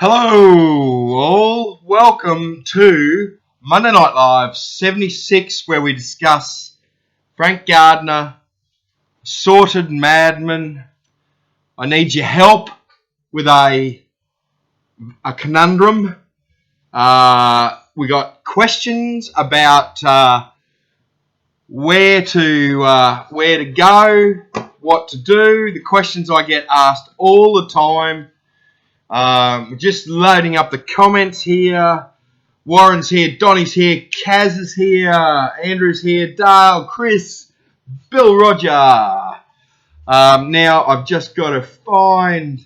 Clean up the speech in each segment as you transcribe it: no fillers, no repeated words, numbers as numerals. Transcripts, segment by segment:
Hello all, welcome to Monday Night Live 76, where we discuss Frank Gardiner, Sorted Madman. I need your help with a conundrum. We got questions about where to go, what to do. The questions I get asked all the time. We're just loading up the comments here. Warren's here, Donnie's here, Kaz is here, Andrew's here, Dale, Chris, Bill Roger. Now I've just got to find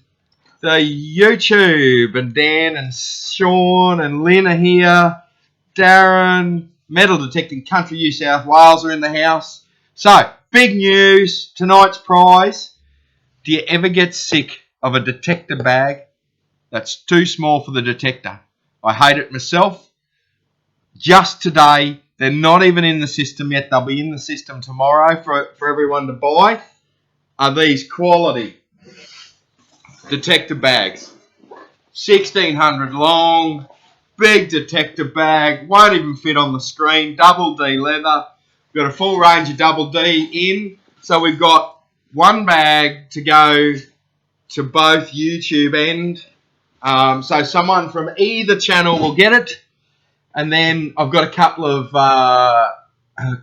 the YouTube, and Dan and Sean and Lynn are here. Darren, Metal Detecting Country New South Wales are in the house. So, big news, tonight's prize. Do you ever get sick of a detector bag that's too small for the detector? I hate it myself. Just today, they're not even in the system yet. They'll be in the system tomorrow for everyone to buy. Are these quality detector bags? 1600 long, big detector bag, won't even fit on the screen, double D leather. We've got a full range of double D in. So we've got one bag to go to both YouTube and so someone from either channel will get it. And then I've got a couple of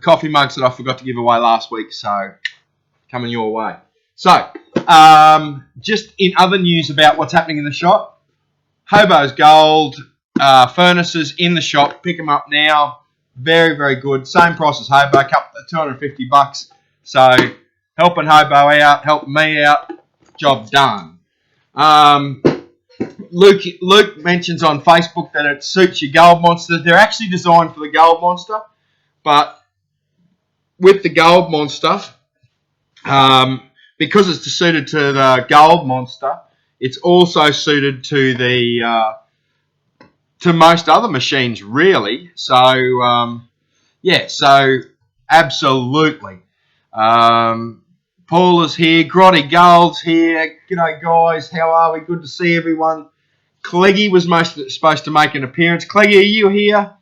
coffee mugs that I forgot to give away last week, so coming your way. So, just in other news about what's happening in the shop, Hobo's Gold furnaces in the shop. Pick them up now. Very, very good. Same price as Hobo, $250. So, helping Hobo out, helping me out. Job done. Luke mentions on Facebook that it suits your Gold Monster. They're actually designed for the Gold Monster, but with the Gold Monster, because it's suited to the Gold Monster, it's also suited to the to most other machines, really. So so absolutely. Paul is here. Grotty Gold's here. G'day, guys. How are we? Good to see everyone. Cleggy was supposed to make an appearance. Cleggy, are you here?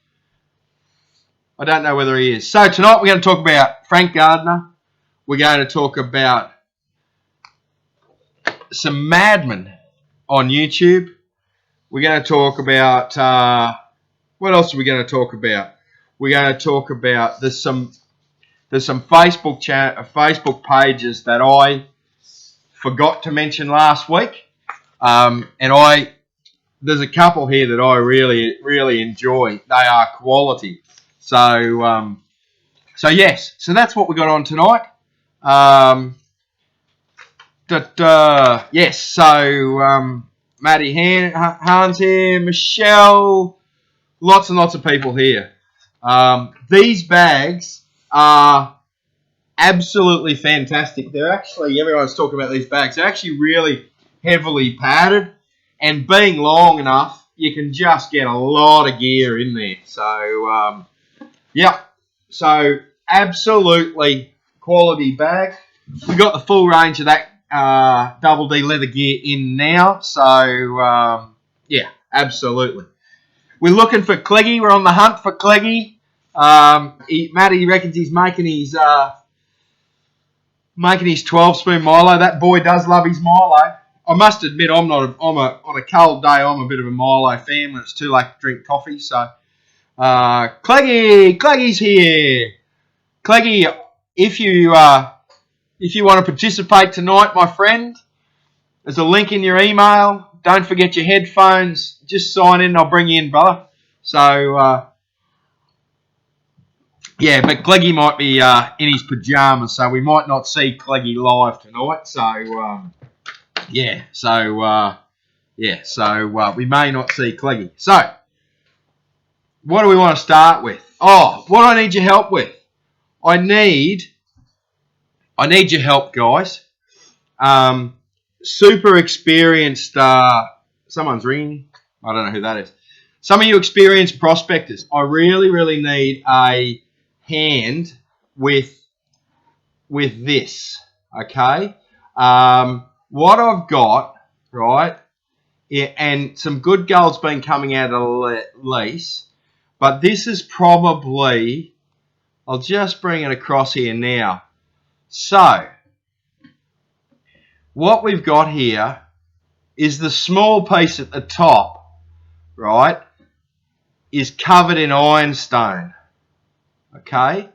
I don't know whether he is. So tonight we're going to talk about Frank Gardiner. We're going to talk about some madmen on YouTube. We're going to talk about what else are we going to talk about? We're going to talk about there's some Facebook pages that I forgot to mention last week, and there's a couple here that I really enjoy. They are quality. So yes. So that's what we got on tonight. Yes. So Matty Hans here, Michelle, lots and lots of people here. These bags are absolutely fantastic. They're actually, everyone's talking about these bags. They're actually really heavily padded. And being long enough, you can just get a lot of gear in there. So, So, absolutely quality bag. We got the full range of that double D leather gear in now. So, absolutely. We're looking for Cleggy. We're on the hunt for Cleggy. Matty reckons he's making his 12-spoon Milo. That boy does love his Milo. I must admit, on a cold day, I'm a bit of a Milo fan when it's too late to drink coffee. So, Cleggy's here. Cleggy, if you want to participate tonight, my friend, there's a link in your email. Don't forget your headphones. Just sign in. I'll bring you in, brother. So, but Cleggy might be in his pajamas, so we might not see Cleggy live tonight. So, we may not see Cleggy. So, what do we want to start with? Oh, what do I need your help with? I need your help, guys. Super experienced. Someone's ringing. I don't know who that is. Some of you experienced prospectors. I really need a hand with this. Okay. What I've got, right, Yeah, and some good gold's been coming out of lease. But this is probably, I'll just bring it across here now. So, what we've got here is the small piece at the top, right, is covered in ironstone. Okay?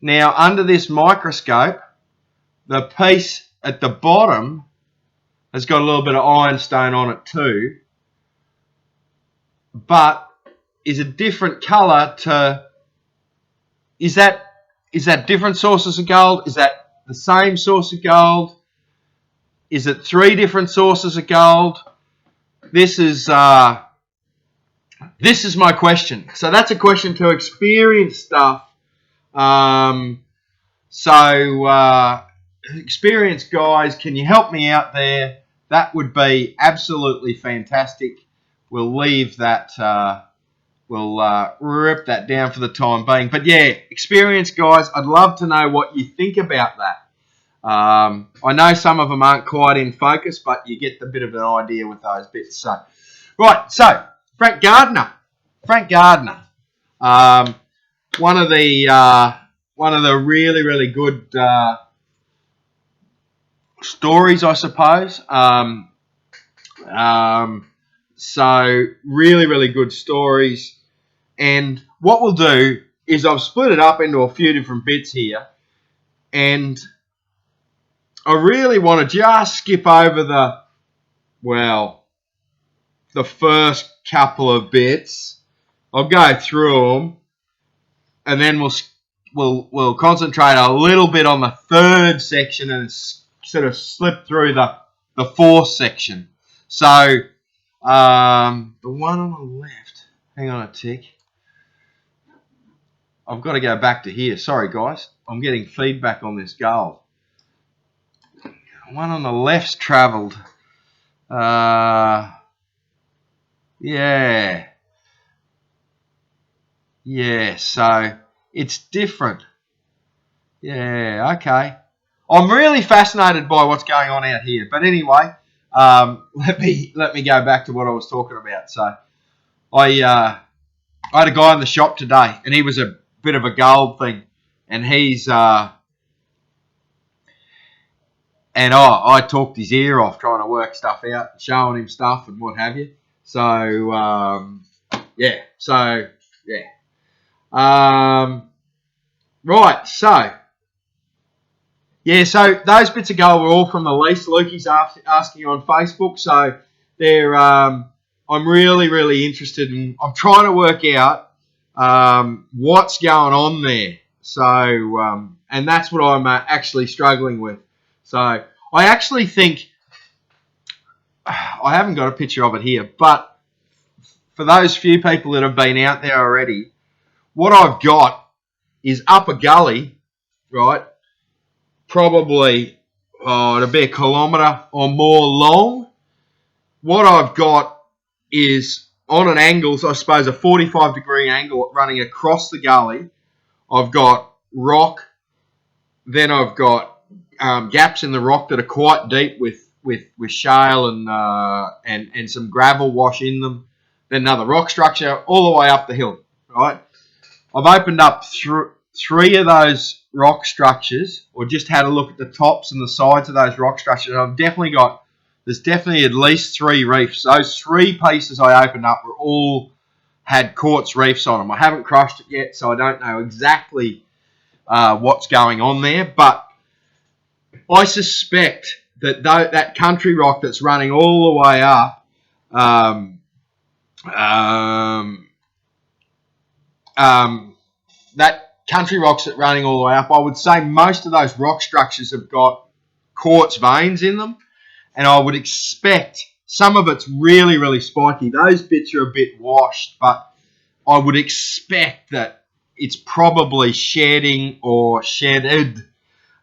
Now, under this microscope, the piece at the bottom has got a little bit of ironstone on it too, but is a different colour to, is that different sources of gold? Is that the same source of gold? Is it 3 different sources of gold? This is my question. So that's a question to experienced stuff. Experienced guys, can you help me out there? That would be absolutely fantastic. We'll leave that. We'll rip that down for the time being. But yeah, experienced guys, I'd love to know what you think about that. I know some of them aren't quite in focus, but you get a bit of an idea with those bits. So, right. So Frank Gardiner. One of the really good stories, I suppose. So really good stories. And what we'll do is I've split it up into a few different bits here, and I really want to just skip over the first couple of bits. I'll go through them, and then we'll concentrate a little bit on the third section and sort of slip through the fourth section. So the one on the left, hang on a tick. I've got to go back to here. Sorry, guys. I'm getting feedback on this gold. The one on the left's travelled. Yeah. Yeah, so it's different. Yeah, okay. I'm really fascinated by what's going on out here. But anyway, let me go back to what I was talking about. So I had a guy in the shop today, and he was a bit of a gold thing, and I talked his ear off trying to work stuff out, showing hum stuff and what have you. So yeah. Right. So yeah. So those bits of gold were all from the lease. Lukey's asking on Facebook. So they're I'm really interested in. I'm trying to work out what's going on there. So, and that's what I'm actually struggling with. So, I actually think, I haven't got a picture of it here, but for those few people that have been out there already, what I've got is up a gully, right? Probably, it'll be a kilometre or more long. What I've got is on an angle, so I suppose a 45-degree angle running across the gully. I've got rock, then I've got gaps in the rock that are quite deep with shale and some gravel wash in them. Then another rock structure all the way up the hill, right? I've opened up three of those rock structures, or just had a look at the tops and the sides of those rock structures. There's definitely at least 3 reefs. Those 3 pieces I opened up had quartz reefs on them. I haven't crushed it yet, so I don't know exactly what's going on there, but I suspect that country rock that's running all the way up, that country rocks that running all the way up, I would say most of those rock structures have got quartz veins in them, and I would expect some of it's really spiky. Those bits are a bit washed, but I would expect that it's probably shedding or shedded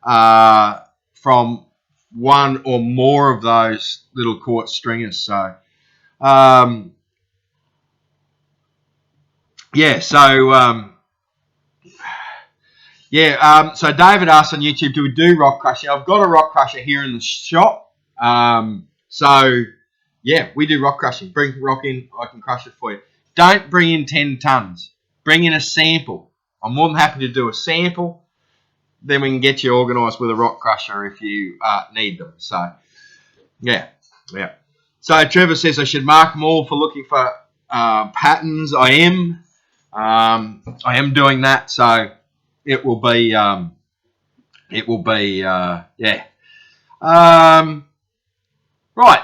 from one or more of those little quartz stringers. So, so David asked on YouTube, do we do rock crushing? I've got a rock crusher here in the shop. So yeah, we do rock crushing. Bring rock in, I can crush it for you. Don't bring in 10 tons. Bring in a sample. I'm more than happy to do a sample. Then we can get you organised with a rock crusher if you need them. So, yeah. So Trevor says I should mark them all for looking for patterns. I am doing that. So it will be, yeah. Right.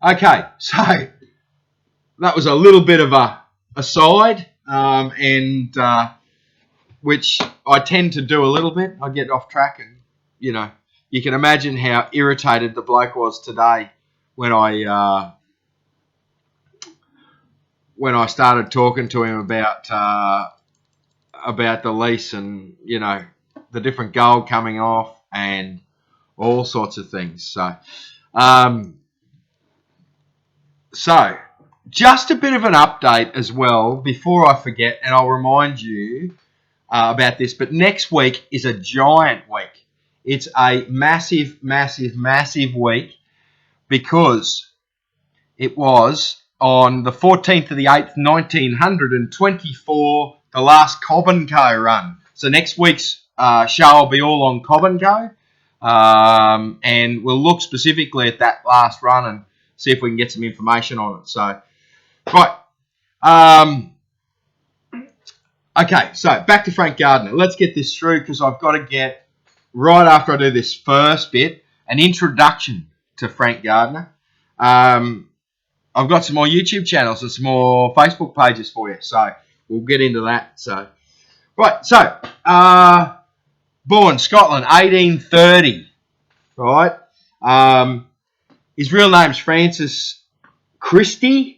Okay. So that was a little bit of a aside, and which I tend to do a little bit. I get off track, and you can imagine how irritated the bloke was today when I started talking to him about the lease and the different gold coming off and all sorts of things. So just a bit of an update as well before I forget, and I'll remind you about this, but next week is a giant week. It's a massive, massive, massive week because it was on the 14th of the 8th, 1924, the last Cobb & Co run. So next week's show will be all on Cobb & Co, and we'll look specifically at that last run and see if we can get some information on it. So, right. Okay, so back to Frank Gardiner. Let's get this through because I've got to get, right after I do this first bit, an introduction to Frank Gardiner. I've got some more YouTube channels and some more Facebook pages for you, so we'll get into that. So, right, so born Scotland, 1830, right? His real name's Francis Christie.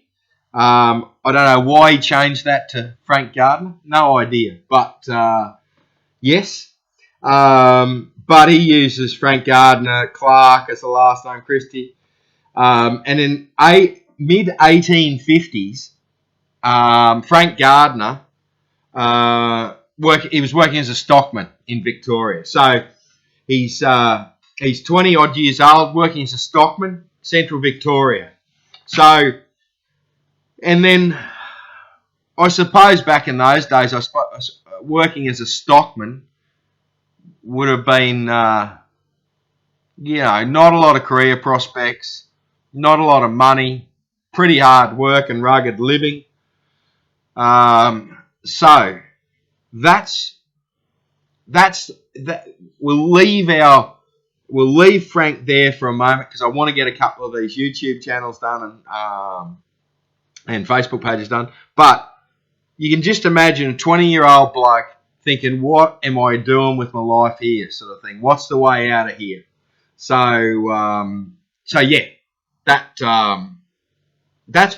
I don't know why he changed that to Frank Gardiner. No idea. But, yes. But he uses Frank Gardiner, Clark as the last name, Christie. And in mid-1850s, Frank Gardiner, he was working as a stockman in Victoria. So he's 20-odd years old, working as a stockman, Central Victoria. So... And then, I suppose back in those days, working as a stockman would have been, not a lot of career prospects, not a lot of money, pretty hard work and rugged living. So that's that. We'll leave Frank there for a moment because I want to get a couple of these YouTube channels done and Facebook pages done. But you can just imagine a 20-year-old bloke thinking, what am I doing with my life here, sort of thing. What's the way out of here? So yeah, that's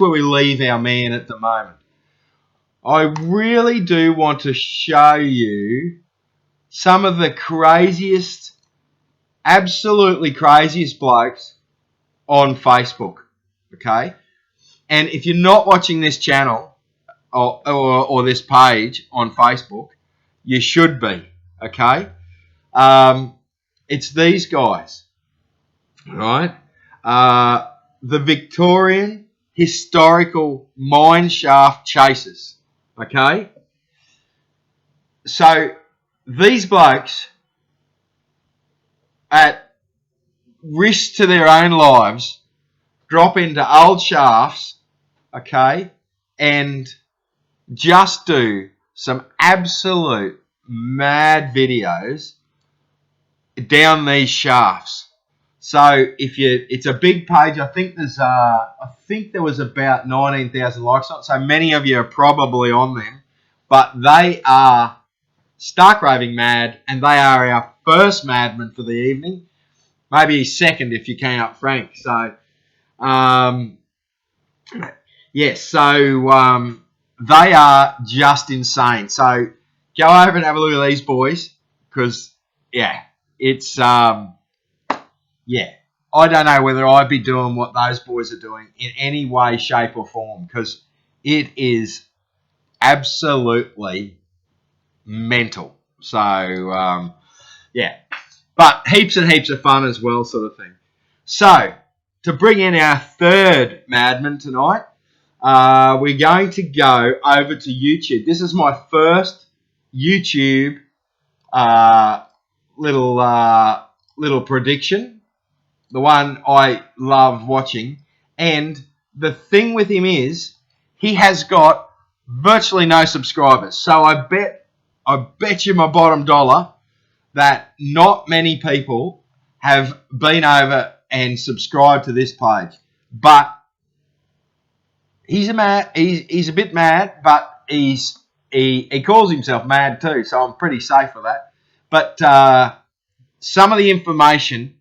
where we leave our man at the moment. I really do want to show you some of the craziest, absolutely craziest blokes on Facebook, okay? And if you're not watching this channel or this page on Facebook, you should be, okay? It's these guys, right? The Victorian Historical Mine Shaft Chasers, okay? So these blokes, at risk to their own lives, drop into old shafts, okay, and just do some absolute mad videos down these shafts. So it's a big page. I think there was about 19,000 likes on it. So many of you are probably on them, but they are stark raving mad, and they are our first madman for the evening. Maybe second if you count Frank. So, yes. So they are just insane. So go over and have a look at these boys because it's I don't know whether I'd be doing what those boys are doing in any way, shape, or form because it is absolutely mental. So, but heaps and heaps of fun as well, sort of thing. So, to bring in our third madman tonight, we're going to go over to YouTube. This is my first YouTube little prediction, the one I love watching. And the thing with him is he has got virtually no subscribers. So I bet you my bottom dollar that not many people have been over and subscribed to this page. But he's a bit mad, but he calls himself mad too, so I'm pretty safe with that. But some of the information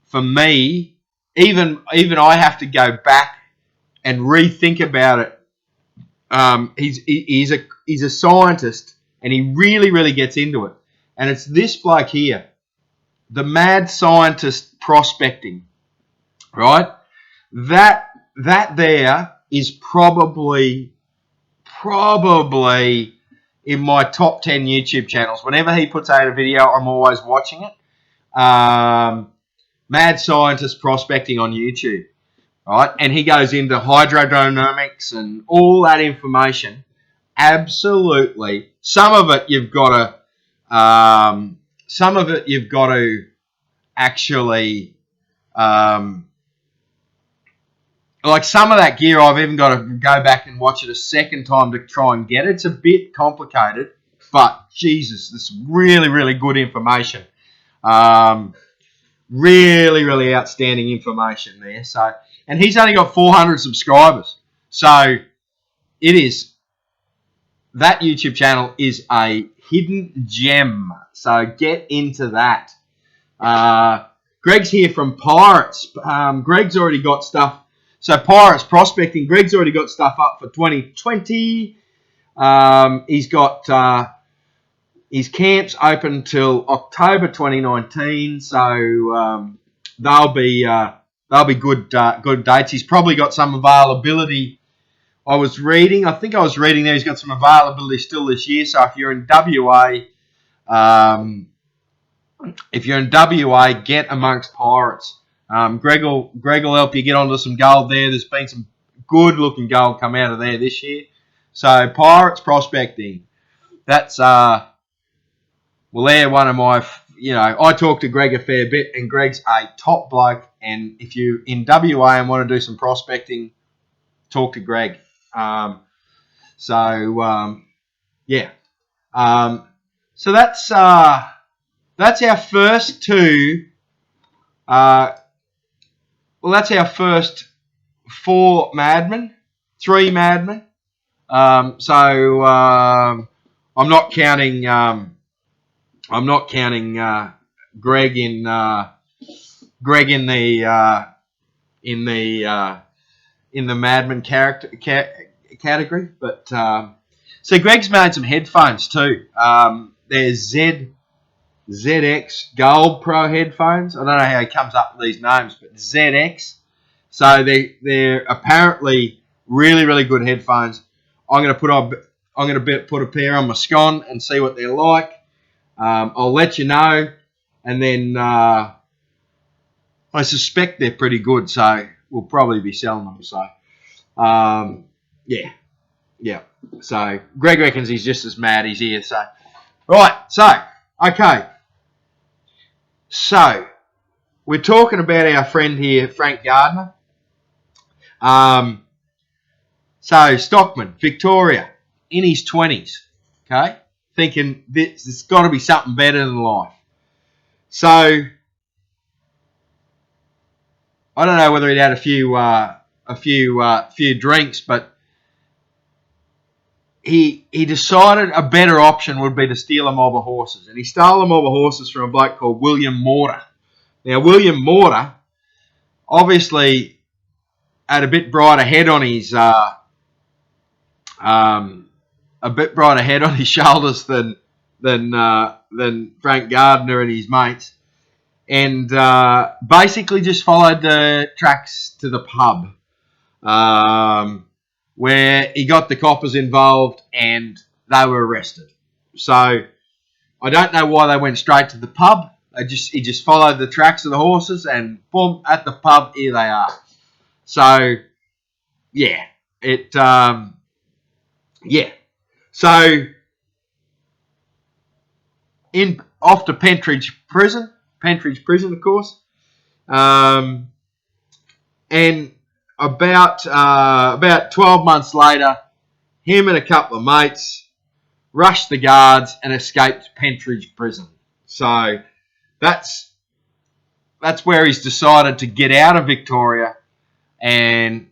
for me, even I have to go back and rethink about it. He's a scientist, and he really gets into it. And it's this bloke here, the mad scientist prospecting, right? That there is probably in my top 10 YouTube channels. Whenever he puts out a video, I'm always watching it. Mad scientist prospecting on YouTube, right? And he goes into hydrodynamics and all that information. Absolutely, some of it you've got to actually. Like some of that gear, I've even got to go back and watch it a second time to try and get it. It's a bit complicated, but Jesus, this really good information. Really outstanding information there. So, and he's only got 400 subscribers. So that YouTube channel is a hidden gem. So get into that. Greg's here from Pirates. Greg's already got stuff. So Pirates prospecting, Greg's already got stuff up for 2020. He's got his camps open till October 2019. So they'll be good dates. He's probably got some availability. I think I was reading there. He's got some availability still this year. So if you're in WA, get amongst Pirates. Greg will help you get onto some gold there. There's been some good looking gold come out of there this year. So Pirates prospecting. That's they're one of my. I talk to Greg a fair bit, and Greg's a top bloke. And if you're in WA and want to do some prospecting, talk to Greg. So that's our first two. That's our first three madmen. I'm not counting. Greg in the madman category. But so Greg's made some headphones too. There's ZX Gold Pro headphones. I don't know how he comes up with these names, but ZX. So they're apparently really good headphones. I'm going to put a pair on my scon and see what they're like. I'll let you know, and then I suspect they're pretty good. So we'll probably be selling them. So yeah. So Greg reckons he's just as mad. He's here. So right. So okay. So, we're talking about our friend here, Frank Gardiner. So, Stockman, Victoria, in his 20s, okay, thinking there's got to be something better than life. So, I don't know whether he'd had a few drinks, but he decided a better option would be to steal a mob of horses. And he stole a mob of horses from a bloke called William Mortar. Now, William Mortar obviously had a bit brighter head on his shoulders than Frank Gardiner and his mates, and basically just followed the tracks to the pub. Where he got the coppers involved and they were arrested. So I don't know why they went straight to the pub. He just followed the tracks of the horses, and boom, at the pub, here they are. So, yeah, yeah. So, off to Pentridge Prison, of course, and about 12 months later, him and a couple of mates rushed the guards and escaped Pentridge Prison. So that's where he's decided to get out of Victoria and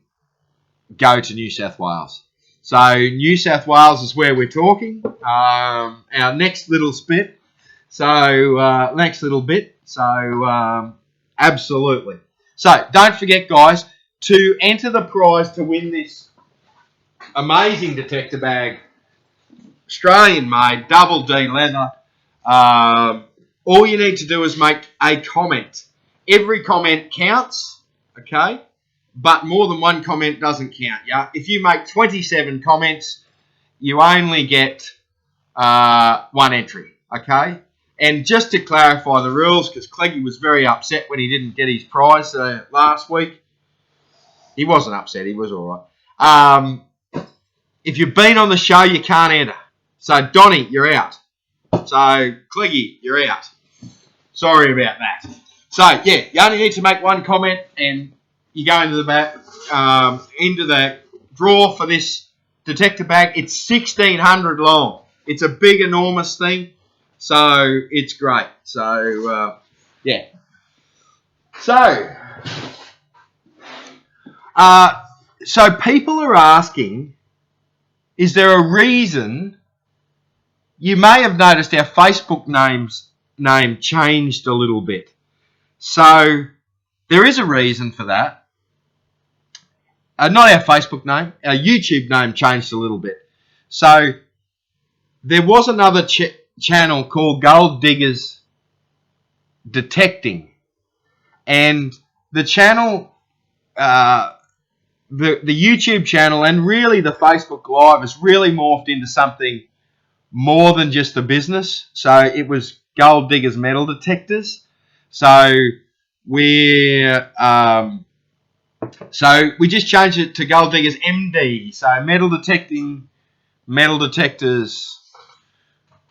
go to New South Wales. So New South Wales is where we're talking. Our next little bit. So absolutely. So don't forget, guys, to enter the prize to win this amazing detector bag, Australian made, double D leather. All you need to do is make a comment. Every comment counts, okay? But more than one comment doesn't count, yeah? If you make 27 comments, you only get one entry, okay? And just to clarify the rules, because Cleggy was very upset when he didn't get his prize last week. He wasn't upset, he was all right. If you've been on the show, you can't enter. So, Donnie, you're out. So, Cleggy, you're out. Sorry about that. So, yeah, you only need to make one comment and you go into the draw for this detector bag. It's 1,600 long. It's a big, enormous thing. So, it's great. So, yeah. So people are asking, is there a reason? You may have noticed our Facebook name changed a little bit. So there is a reason for that. Not our Facebook name, our YouTube name changed a little bit. So there was another channel called Gold Diggers Detecting. And the channel, the YouTube channel and really the Facebook Live has really morphed into something more than just a business. So it was Gold Diggers Metal Detectors. So we just changed it to Gold Diggers MD. So metal detecting, metal detectors,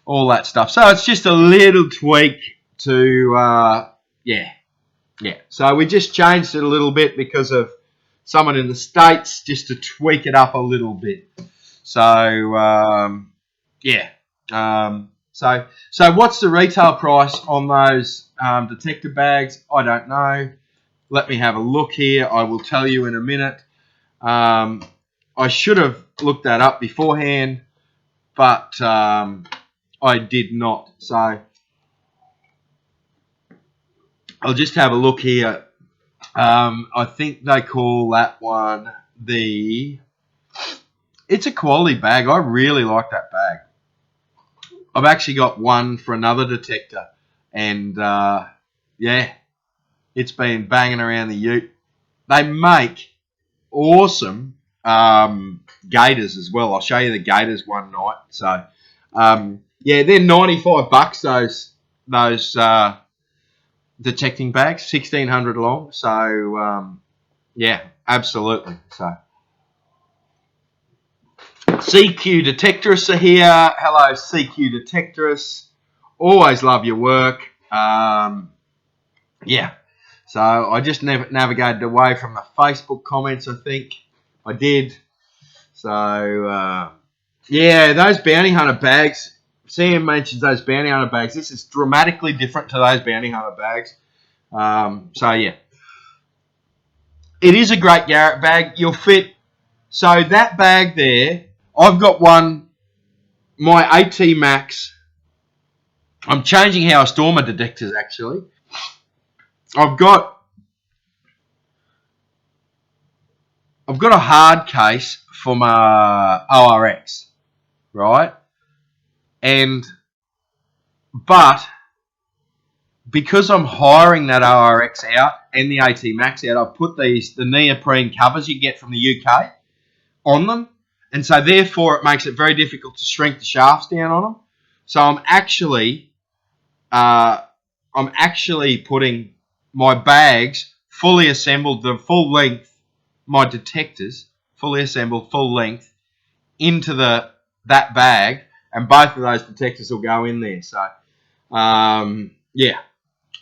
all that stuff. So it's just a little tweak to yeah. So we just changed it a little bit because of someone in the States, just to tweak it up a little bit. So yeah. So what's the retail price on those detector bags? I don't know. Let me have a look here. I will tell you in a minute. I should have looked that up beforehand, but I did not. So I'll just have a look here. I think they call that one it's a quality bag. I really like that bag. I've actually got one for another detector, and yeah, it's been banging around the ute. They make awesome gators as well. I'll show you the gators one night. So yeah, they're $95. Those detecting bags, 1,600 long. So yeah, absolutely. So CQ Detectorists are here. Hello, CQ Detectorists. Always love your work. Yeah. So I just navigated away from the Facebook comments, I think. I did. So, yeah, those bounty hunter bags. Sam mentions those bounty hunter bags. This is dramatically different to those bounty hunter bags. So, yeah. It is a great Garrett bag. You'll fit. So that bag there, I've got one, my AT Max. I'm changing how I store my detectors, actually. I've got a hard case for my ORX, right? But because I'm hiring that ORX out and the AT Max out, I've put the neoprene covers you get from the UK on them. And so therefore it makes it very difficult to shrink the shafts down on them. So I'm actually, I'm I'm actually putting my bags fully assembled, the full length, my detectors fully assembled, full length, into that bag, and both of those detectors will go in there. So, yeah.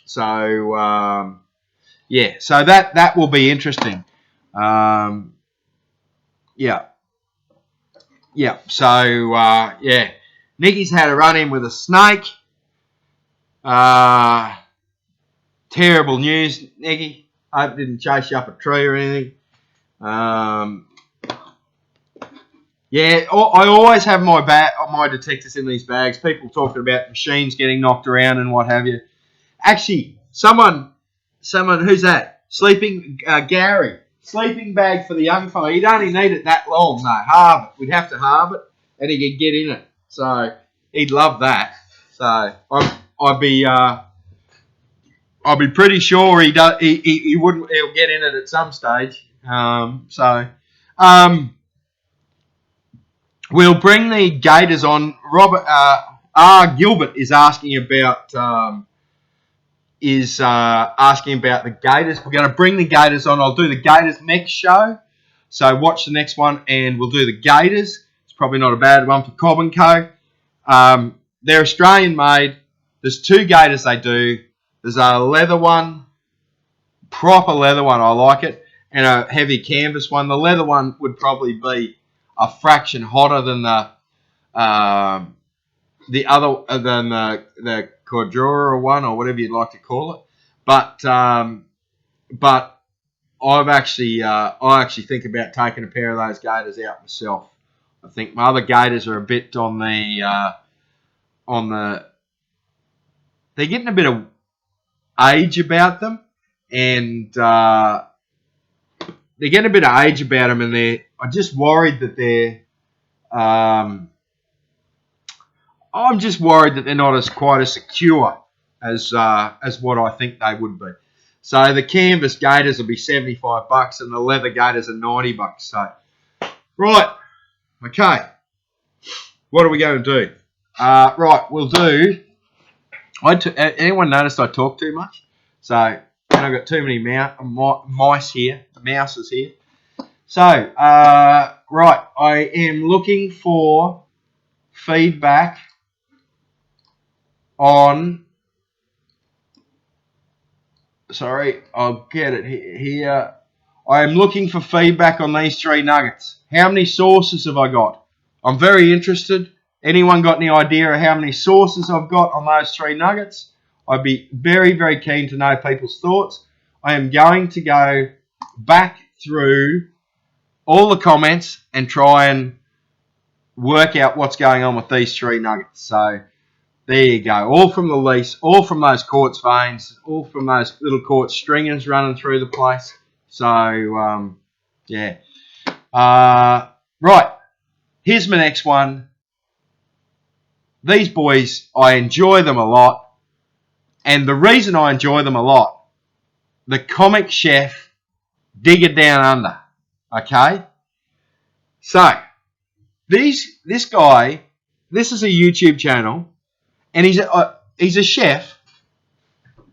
So, so that will be interesting. Yeah. Yeah. So, yeah. Nicky's had a run in with a snake. Terrible news, Nicky. Hope it didn't chase you up a tree or anything. Yeah, I always have my detectors in these bags. People talking about machines getting knocked around and what have you. Actually, someone, who's that? Gary. Sleeping bag for the young fella. He'd only need it that long, though. Halve it. We'd have to halve it, and he could get in it. So he'd love that. So I'd be pretty sure he does. He wouldn't. He'll get in it at some stage. We'll bring the Gators on. Robert R. Gilbert is asking about the Gators. We're going to bring the Gators on. I'll do the Gators next show. So watch the next one, and we'll do the Gators. It's probably not a bad one for Cobb and Co. They're Australian made. There's 2 Gators they do. There's a leather one, proper leather one. I like it, and a heavy canvas one. The leather one would probably be a fraction hotter than the other than the Cordura one, or whatever you'd like to call it. But I actually think about taking a pair of those Gators out myself. I think my other Gators are a bit on the they're getting a bit of age about them, and they're getting a bit of age about them, and I'm just worried that I'm just worried that they're not quite as secure as what I think they would be. So the canvas Gators will be $75, and the leather Gators are $90. So, right, okay. What are we going to do? Right, we'll do. Anyone noticed I talk too much? So, and I've got too many mouses here. So, right, I am looking for feedback on. Sorry, I'll get it here. I am looking for feedback on these 3 nuggets. How many sources have I got? I'm very interested. Anyone got any idea of how many sources I've got on those 3 nuggets? I'd be very, very keen to know people's thoughts. I am going to go back through all the comments and try and work out what's going on with these 3 nuggets. So there you go. All from the lease, all from those quartz veins, all from those little quartz stringers running through the place. So, yeah. Right. Here's my next one. These boys, I enjoy them a lot. And the reason I enjoy them a lot, the comic chef Digger Down Under. Okay? So, this guy, this is a YouTube channel, and he's a chef,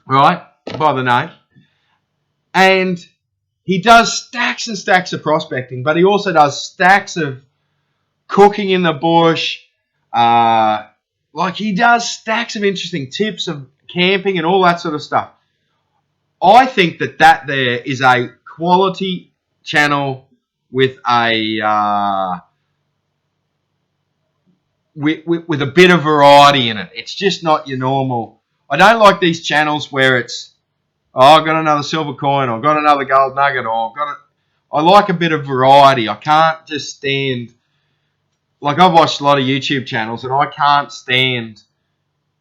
right, by the name, and he does stacks and stacks of prospecting, but he also does stacks of cooking in the bush. He does stacks of interesting tips of camping and all that sort of stuff. I think that there is a quality channel with a with a bit of variety in it. It's just not your normal. I don't like these channels where it's, I've got another silver coin, or I've got another gold nugget, or I like a bit of variety. I can't just stand. Like, I've watched a lot of YouTube channels, and I can't stand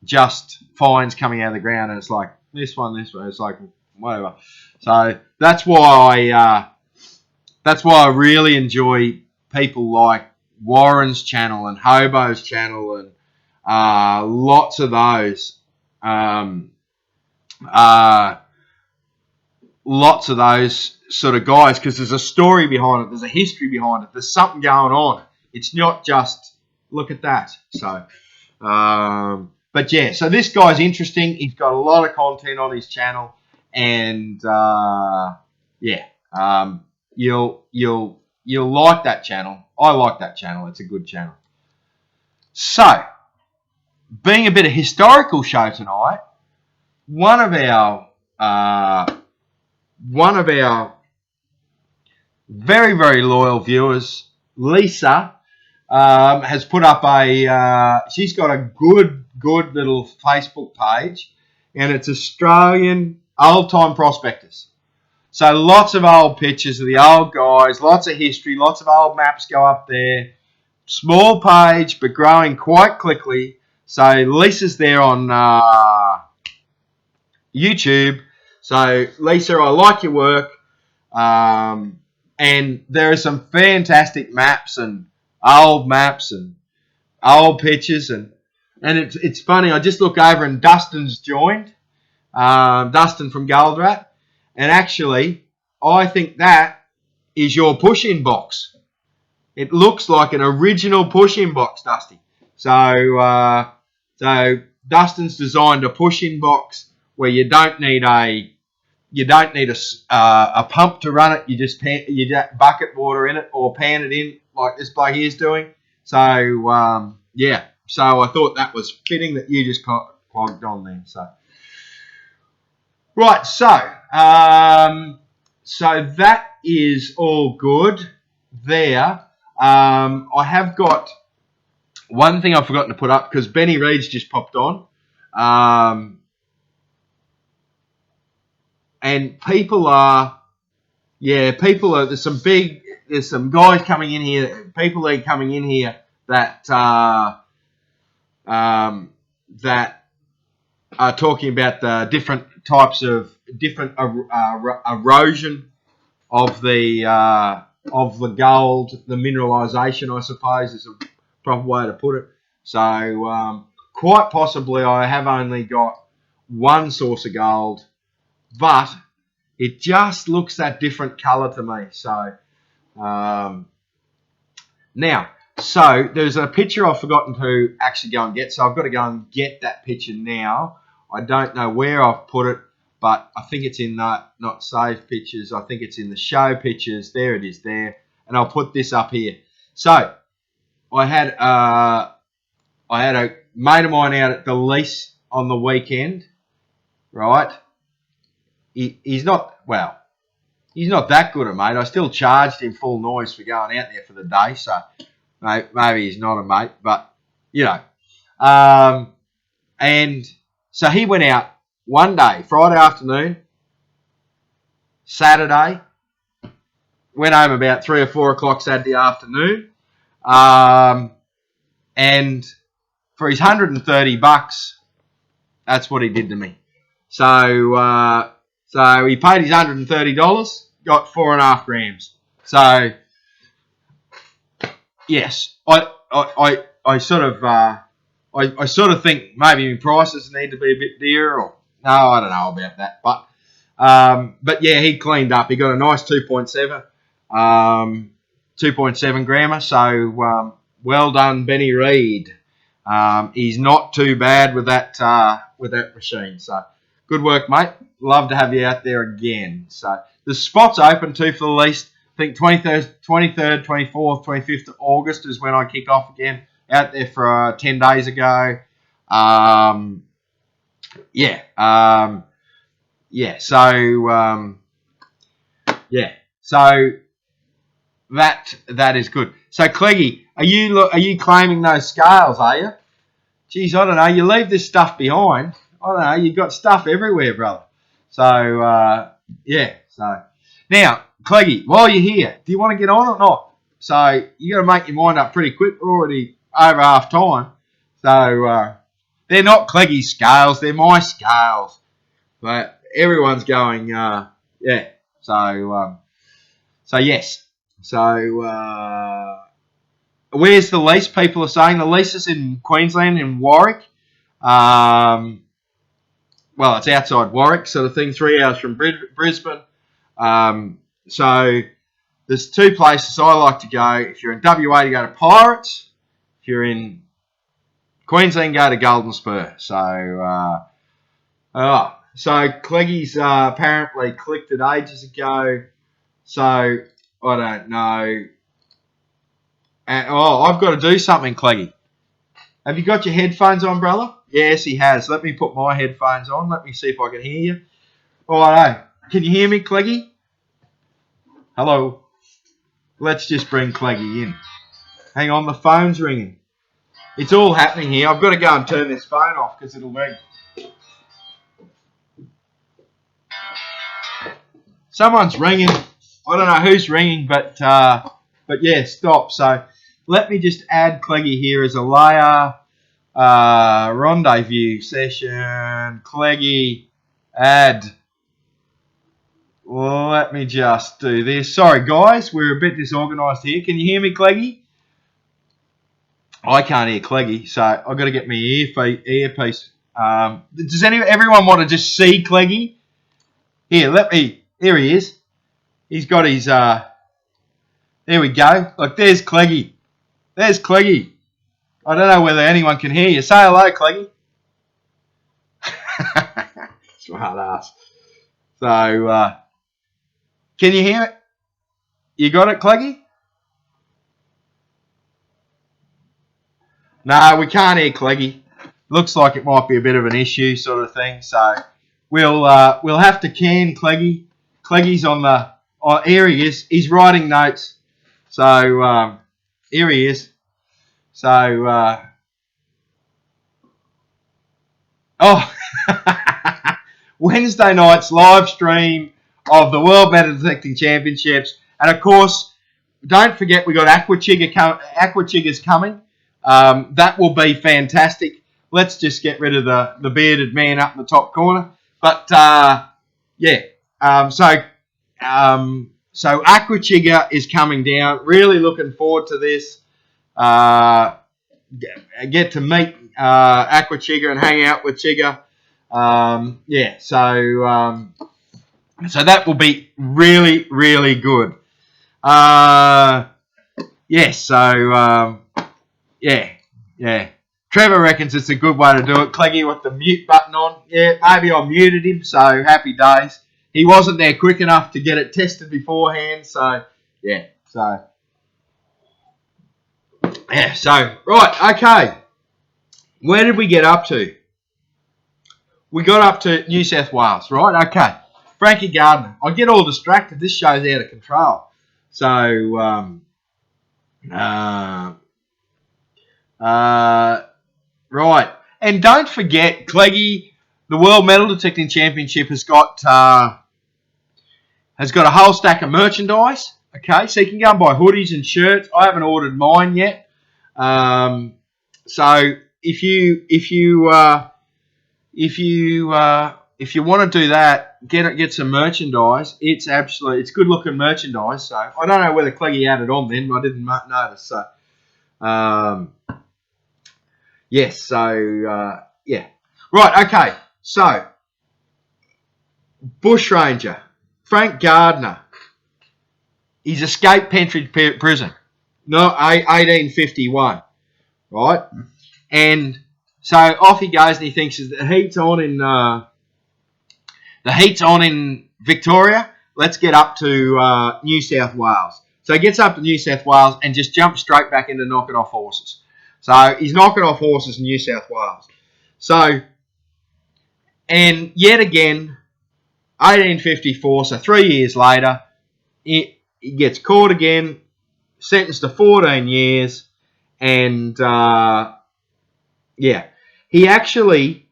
just finds coming out of the ground, and it's like this one. It's like whatever. So that's why I really enjoy people like Warren's channel and Hobo's channel and lots of those. Lots of those sort of guys, because there's a story behind it, there's a history behind it, there's something going on. It's not just look at that. So But yeah, so this guy's interesting. He's got a lot of content on his channel, and yeah, you'll like that channel. I like that channel. It's a good channel. So, being a bit of historical show tonight, one of our very, very loyal viewers, Lisa, has put up she's got a good little Facebook page, and it's Australian old-time prospectors. So lots of old pictures of the old guys, lots of history, lots of old maps go up there. Small page, but growing quite quickly. So Lisa's there on YouTube. So Lisa, I like your work. And there are some fantastic maps and old pictures, and it's funny. I just look over and Dustin's joined, Dustin from Gardiner, and actually I think that is your push-in box. It looks like an original push-in box, Dusty. So Dustin's designed a push-in box where you don't need a pump to run it. You just bucket water in it or pan it in like this bloke here is doing. So yeah. So I thought that was fitting that you just clogged on there. So right. So that is all good there. I have got one thing I've forgotten to put up because Benny Reed's just popped on. And there's some guys coming in here, people are coming in here that that are talking about the different types of erosion of the gold, the mineralisation, I suppose, is a proper way to put it. So quite possibly I have only got one source of gold, but it just looks that different colour to me. So now, so there's a picture I've forgotten to actually go and get. So I've got to go and get that picture now. I don't know where I've put it, but I think it's in the not saved pictures. I think it's in the show pictures. There it is there. And I'll put this up here. So I had a mate of mine out at the lease on the weekend, right? He's not that good a mate. I still charged him full noise for going out there for the day, so maybe he's not a mate, but you know. And so he went out one day, Friday afternoon, Saturday, went home about 3 or 4 o'clock Saturday afternoon, and for his $130, that's what he did to me. So he paid his $130, got 4.5 grams. So yes, I sort of think maybe prices need to be a bit dearer, or no, I don't know about that. But yeah, he cleaned up. He got a nice 2.7 grammer. So well done, Benny Reed. He's not too bad with that machine. So good work, mate. Love to have you out there again. So the spot's open too for the lease. I think 23rd, 24th, 25th of August is when I kick off again. Out there for 10 days ago. So that is good. So Cleggy, are you claiming those scales? Are you? Geez, I don't know. You leave this stuff behind. I don't know. You've got stuff everywhere, brother. So So now, Cleggy, while you're here, do you want to get on or not? So you got to make your mind up pretty quick. We're already over half time. So they're not Cleggy's scales. They're my scales. But everyone's going, So yes. So where's the lease? People are saying the lease is in Queensland, in Warwick. Well, it's outside Warwick, sort of thing, 3 hours from Brisbane. So there's 2 places I like to go. If you're in WA, to go to Pirates. If you're in Queensland go to Golden Spur. So, so Cleggy's apparently clicked it ages ago. So, I don't know. And, I've got to do something, Cleggy. Have you got your headphones on, brother? Yes, he has. Let me put my headphones on. Let me see if I can hear you. Righto. Can you hear me, Cleggy? Hello. Let's just bring Cleggy in. Hang on, the phone's ringing. It's all happening here. I've got to go and turn this phone off because it'll ring. Someone's ringing. I don't know who's ringing, but yeah, stop. So let me just add Cleggy here as a layer. Rendezvous session. Cleggy, add. Let me just do this. Sorry, guys. We're a bit disorganised here. Can you hear me, Cleggy? I can't hear Cleggy, so I've got to get my earpiece. Does everyone want to just see Cleggy? Here, here he is. He's got his, there we go. Look, there's Cleggy. There's Cleggy. I don't know whether anyone can hear you. Say hello, Cleggy. Smart ass. So, can you hear it? You got it, Cleggy? No, we can't hear Cleggy. Looks like it might be a bit of an issue sort of thing. So we'll have to can Cleggy. Cleggy's on the here he is. He's writing notes. So here he is. So Wednesday night's live stream of the World Metal Detecting Championships, and of course, don't forget we got Aquachigger's coming. That will be fantastic. Let's just get rid of the bearded man up in the top corner. But yeah, so Aquachigger is coming down. Really looking forward to this. Get to meet Aquachigger and hang out with Chigger. Yeah, so that will be really, really good. Yes, so yeah. Trevor reckons it's a good way to do it. Cleggy with the mute button on. Yeah, maybe I muted him, so happy days. He wasn't there quick enough to get it tested beforehand, so yeah, so right, okay. Where did we get up to? We got up to New South Wales, right? Okay. Frankie Gardiner. I get all distracted. This show's out of control. So, right. And don't forget, Cleggy, the World Metal Detecting Championship has got a whole stack of merchandise. Okay, so you can go and buy hoodies and shirts. I haven't ordered mine yet. So if you want to do that, get some merchandise. It's good looking merchandise. So I don't know whether Cleggy added on then. I didn't notice. So yes. So yeah. Right. Okay. So Bushranger Frank Gardiner. He's escaped Pentridge prison. No, 1851. Right. And so off he goes, and he thinks the heat's on in Victoria. Let's get up to New South Wales. So he gets up to New South Wales and just jumps straight back into knocking off horses. So he's knocking off horses in New South Wales. So, and yet again, 1854. So 3 years later, he gets caught again, sentenced to 14 years, and yeah. He actually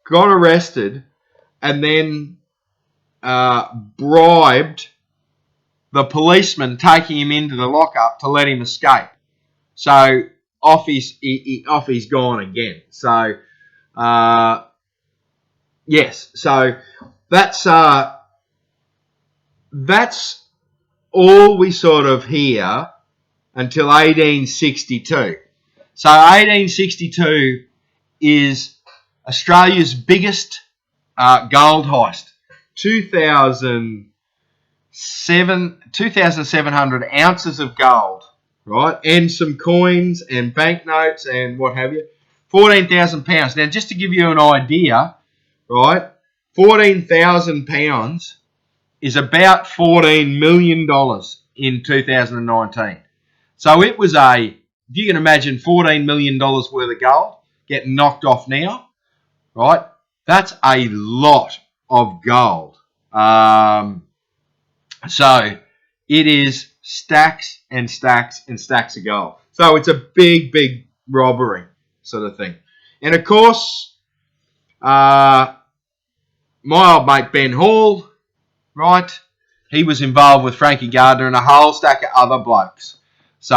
got arrested and then bribed the policeman taking him into the lockup to let him escape. So off he's gone again. So yes, so that's all we sort of hear until 1862. So 1862 is Australia's biggest gold heist. 2,000 2,700 ounces of gold, right? And some coins and banknotes and what have you. 14,000 pounds. Now, just to give you an idea, right? 14,000 pounds is about $14 million in 2019. So it was if you can imagine $14 million worth of gold getting knocked off now, right? That's a lot of gold. So it is stacks and stacks and stacks of gold. So it's a big, big robbery sort of thing. And of course, my old mate Ben Hall, right? He was involved with Frankie Gardiner and a whole stack of other blokes. So,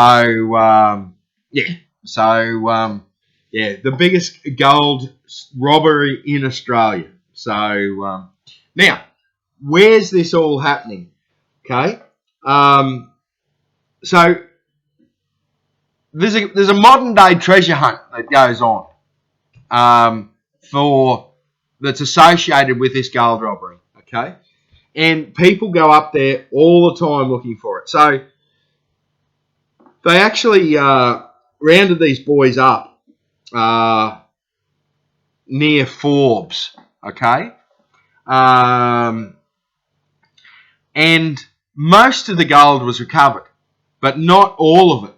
the biggest gold robbery in Australia. So, now, where's this all happening? Okay. So, there's a modern day treasure hunt that goes on that's associated with this gold robbery. Okay. And people go up there all the time looking for it. So they actually rounded these boys up near Forbes, okay? And most of the gold was recovered, but not all of it.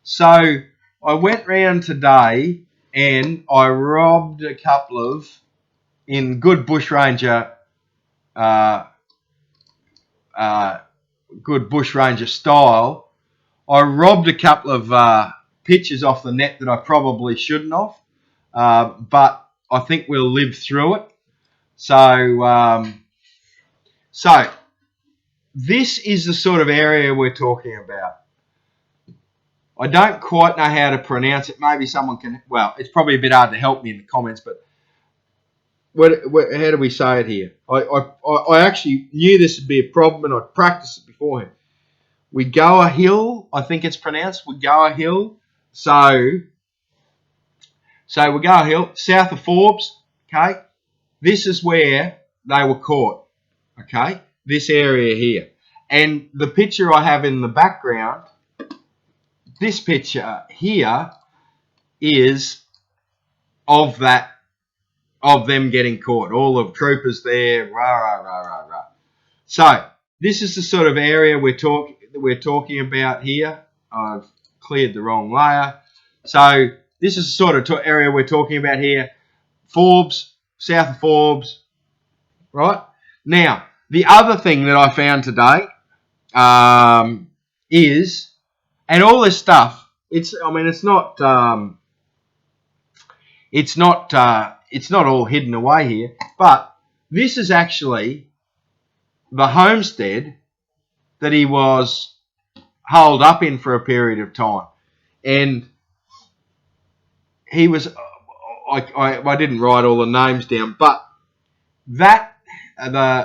So I went round today and I robbed a couple of, in good bushranger style, I robbed a couple of pictures off the net that I probably shouldn't have, but I think we'll live through it. So this is the sort of area we're talking about. I don't quite know how to pronounce it. Maybe someone can. Well, it's probably a bit hard to help me in the comments, but how do we say it here? I actually knew this would be a problem, and I'd practiced it beforehand. Wigoa Hill, I think it's pronounced Wigoa Hill. So Wigoa Hill, south of Forbes. Okay, this is where they were caught. Okay, this area here, and the picture I have in the background. This picture here is of them getting caught. All the troopers there, rah, rah, rah, rah, rah. So this is the sort of area we're talking about here. I've cleared the wrong layer. So this is the sort of area we're talking about here. Forbes, south of Forbes, right? Now, the other thing that I found today is, and all this stuff, it's not all hidden away here, but this is actually the homestead that he was holed up in for a period of time. And he was, I didn't write all the names down, but the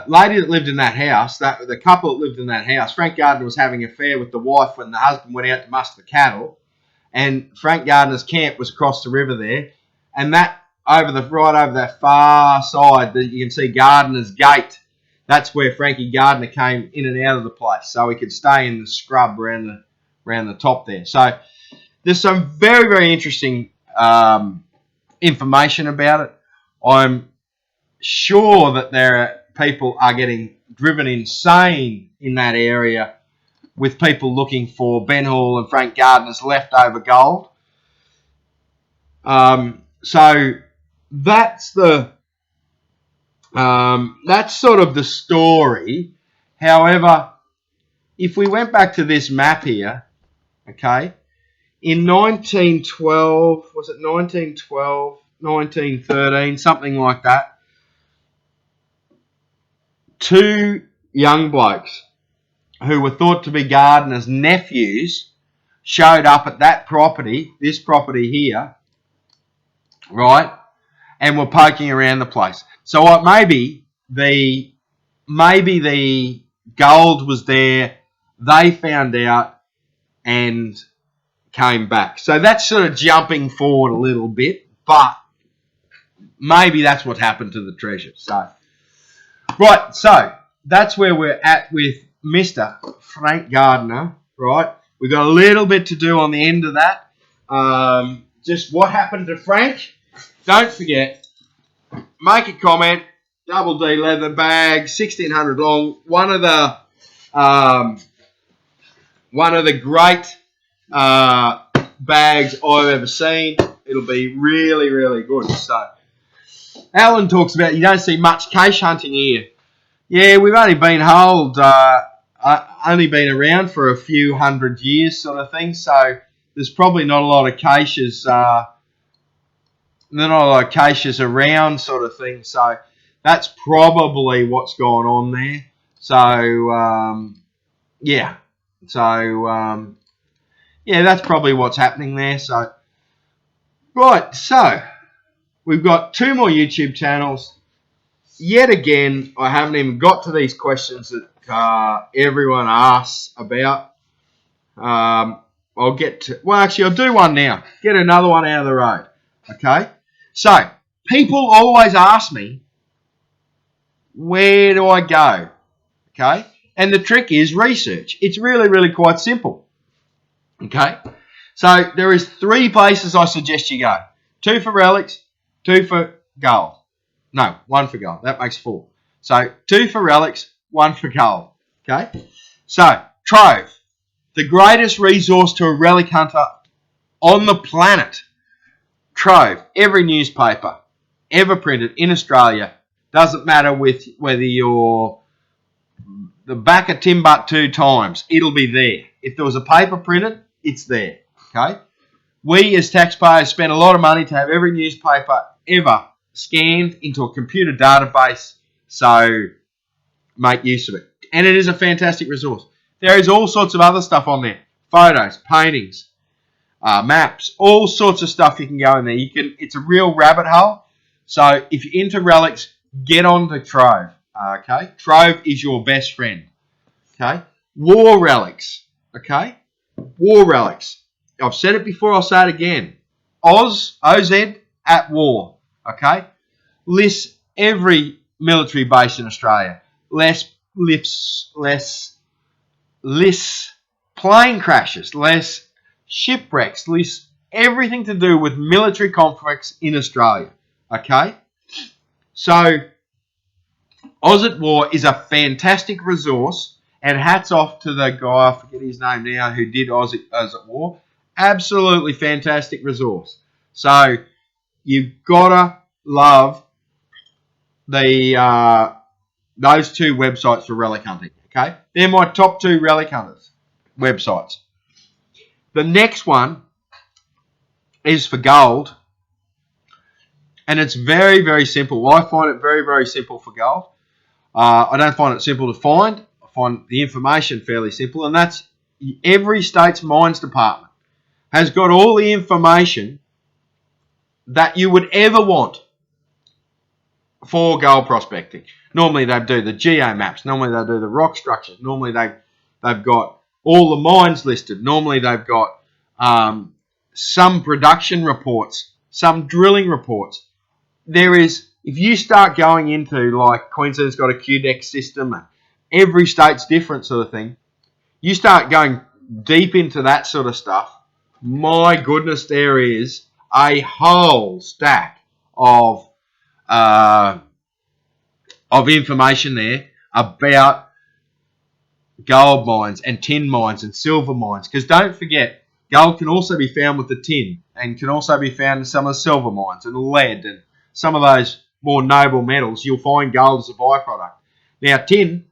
lady that lived in that house, the couple that lived in that house, Frank Gardiner was having an affair with the wife when the husband went out to muster the cattle, and Frank Gardiner's camp was across the river there, and that right over that far side that you can see Gardiner's gate. That's where Frankie Gardiner came in and out of the place, so he could stay in the scrub around the top there. So there's some very, very interesting information about it. I'm sure that people are getting driven insane in that area with people looking for Ben Hall and Frank Gardiner's leftover gold. So that's sort of the story. However, if we went back to this map here, okay, in 1912, was it 1912, 1913, something like that, two young blokes who were thought to be Gardiner's nephews showed up at that property, this property here, right, and were poking around the place. So maybe the gold was there, they found out and came back. So that's sort of jumping forward a little bit, but maybe that's what happened to the treasure. So, right, so that's where we're at with Mr. Frank Gardiner, right? We've got a little bit to do on the end of that. Just what happened to Frank? Don't forget, make a comment. Double D leather bag, 1600 long. One of the great bags I've ever seen. It'll be really, really good. So, Alan talks about you don't see much cache hunting here. Yeah, we've only been only been around for a few hundred years, sort of thing. So there's probably not a lot of caches, around, sort of thing. So that's probably what's going on there. So yeah, so yeah, that's probably what's happening there. So right, so we've got 2 more YouTube channels. Yet again, I haven't even got to these questions that everyone asks about. I'll get to... Well, actually, I'll do one now. Get another one out of the road. Okay? So, people always ask me, where do I go? Okay? And the trick is research. It's really, really quite simple. Okay? So, there is 3 places I suggest you go. 2 for relics, 2 for gold. No, 1 for gold. That makes 4. So, 2 for relics, 1 for gold. Okay? So, Trove. The greatest resource to a relic hunter on the planet. Trove. Every newspaper ever printed in Australia. Doesn't matter whether you're the back of Timbuktu Times. It'll be there. If there was a paper printed, it's there. Okay? We as taxpayers spend a lot of money to have every newspaper ever scanned into a computer database. So make use of it. And it is a fantastic resource. There is all sorts of other stuff on there. Photos, paintings, maps, all sorts of stuff you can go in there. It's a real rabbit hole. So if you're into relics, get on to Trove. Okay? Trove is your best friend. Okay? War relics. Okay? War relics. I've said it before, I'll say it again. OZ at war. Okay? Lists every military base in Australia. Lists plane crashes, lists shipwrecks, lists everything to do with military conflicts in Australia. Okay? So, Oz at War is a fantastic resource, and hats off to the guy, I forget his name now, who did Oz at War. Absolutely fantastic resource. So, you've got to love the those 2 websites for relic hunting. Okay, they're my top 2 relic hunters websites. The next one is for gold, and it's very, very simple. I find it very, very simple for gold. I don't find it simple to find. I find the information fairly simple, and that's every state's mines department has got all the information that you would ever want for gold prospecting. Normally they do the geo maps. Normally they do the rock structures. Normally they've got all the mines listed. Normally they've got some production reports, some drilling reports. If you start going into, like, Queensland's got a QDEX system, every state's different, sort of thing. You start going deep into that sort of stuff. My goodness, there is a whole stack of information there about gold mines and tin mines and silver mines. Because don't forget, gold can also be found with the tin and can also be found in some of the silver mines and lead and some of those more noble metals. You'll find gold as a byproduct. Now, tin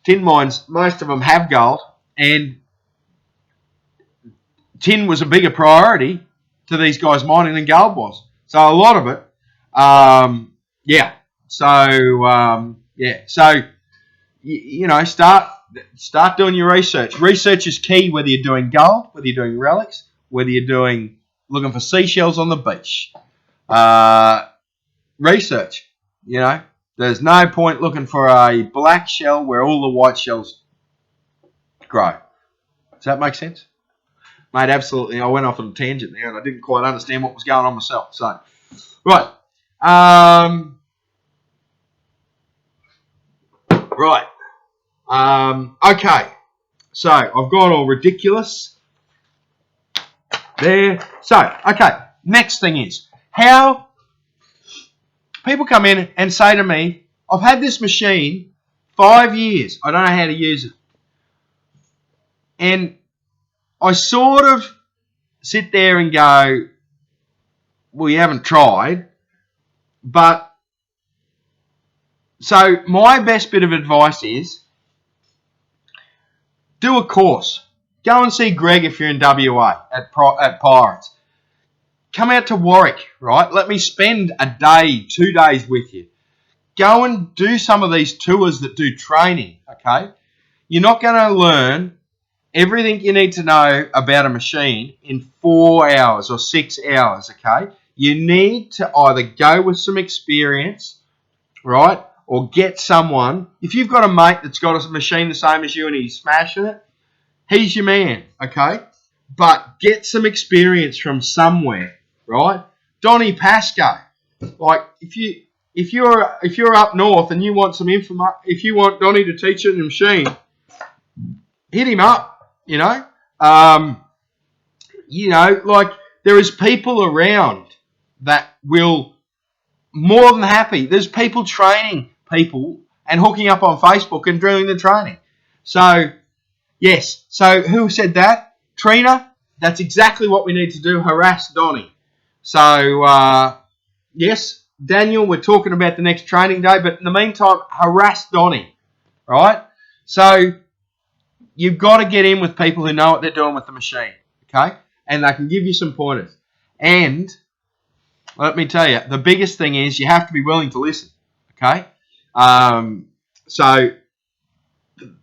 mines, most of them have gold, and tin was a bigger priority to these guys mining than gold was. So a lot of it, yeah. So, you know, start doing your research. Research is key, whether you're doing gold, whether you're doing relics, whether you're looking for seashells on the beach. Research, you know. There's no point looking for a black shell where all the white shells grow. Does that make sense? Mate, absolutely. I went off on a tangent there and I didn't quite understand what was going on myself. So, right. Right. Okay, so I've gone all ridiculous there. So, okay, next thing is how people come in and say to me, I've had this machine 5 years. I don't know how to use it. And I sort of sit there and go, well, you haven't tried. But, so my best bit of advice is do a course. Go and see Greg if you're in WA at Pirates. Come out to Warwick, right? Let me spend a day, 2 days with you. Go and do some of these tours that do training, okay? You're not going to learn everything you need to know about a machine in 4 hours or 6 hours, okay? You need to either go with some experience, right, or get someone. If you've got a mate that's got a machine the same as you and he's smashing it, he's your man, okay? But get some experience from somewhere, right? Donnie Pascoe, like if you're up north and you want some information, if you want Donnie to teach you the machine, hit him up, you know. Like there is people around that will more than happy. There's people training people and hooking up on Facebook and doing the training. So, yes. So who said that? Trina? That's exactly what we need to do. Harass Donnie. So, yes, Daniel, we're talking about the next training day. But in the meantime, harass Donnie. Right? So, you've got to get in with people who know what they're doing with the machine. Okay? And they can give you some pointers. And let me tell you, the biggest thing is you have to be willing to listen. Okay? So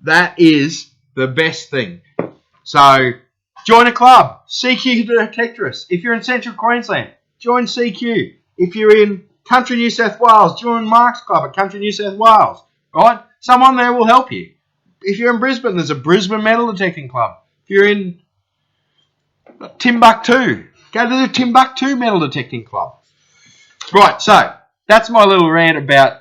that is the best thing. So join a club. CQ Detectorist. If you're in Central Queensland, join CQ. If you're in Country New South Wales, join Mark's Club at Country New South Wales. Right? Someone there will help you. If you're in Brisbane, there's a Brisbane Metal Detecting Club. If you're in Timbuktu, go to the Timbuktu Metal Detecting Club. Right, so that's my little rant about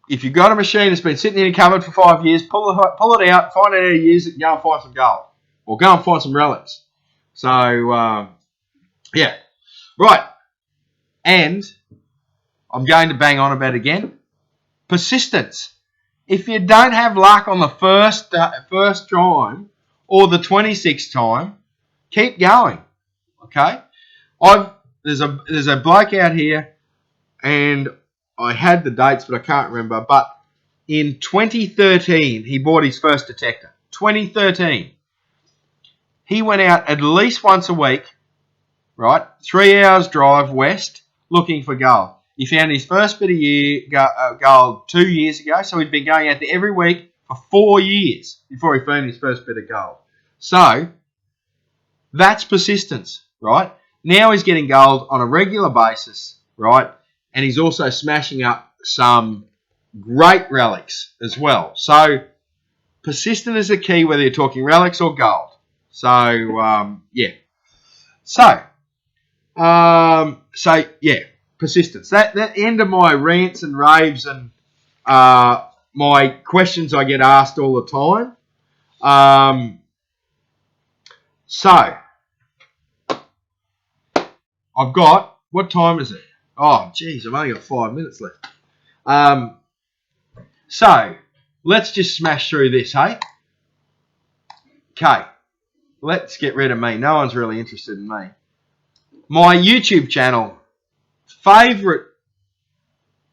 if you've got a machine that's been sitting in your cupboard for 5 years, pull it out, find out how to use it, and go and find some gold. Or go and find some relics. So, yeah. Right. And I'm going to bang on about it again. Persistence. If you don't have luck on the first time or the 26th time, keep going. Okay? There's a bloke out here, and I had the dates, but I can't remember. But in 2013, he bought his first detector. 2013. He went out at least once a week, right? 3 hours drive west, looking for gold. He found his first bit of gold 2 years ago, so he'd been going out there every week for 4 years before he found his first bit of gold. So, that's persistence, right? Now he's getting gold on a regular basis, right? And he's also smashing up some great relics as well. So, persistent is the key, whether you're talking relics or gold. So, yeah. So, yeah, persistence. That end of my rants and raves and my questions I get asked all the time. So, I've got, what time is it? Oh, geez, I've only got 5 minutes left. So, let's just smash through this, hey? Okay, let's get rid of me. No one's really interested in me. My YouTube channel,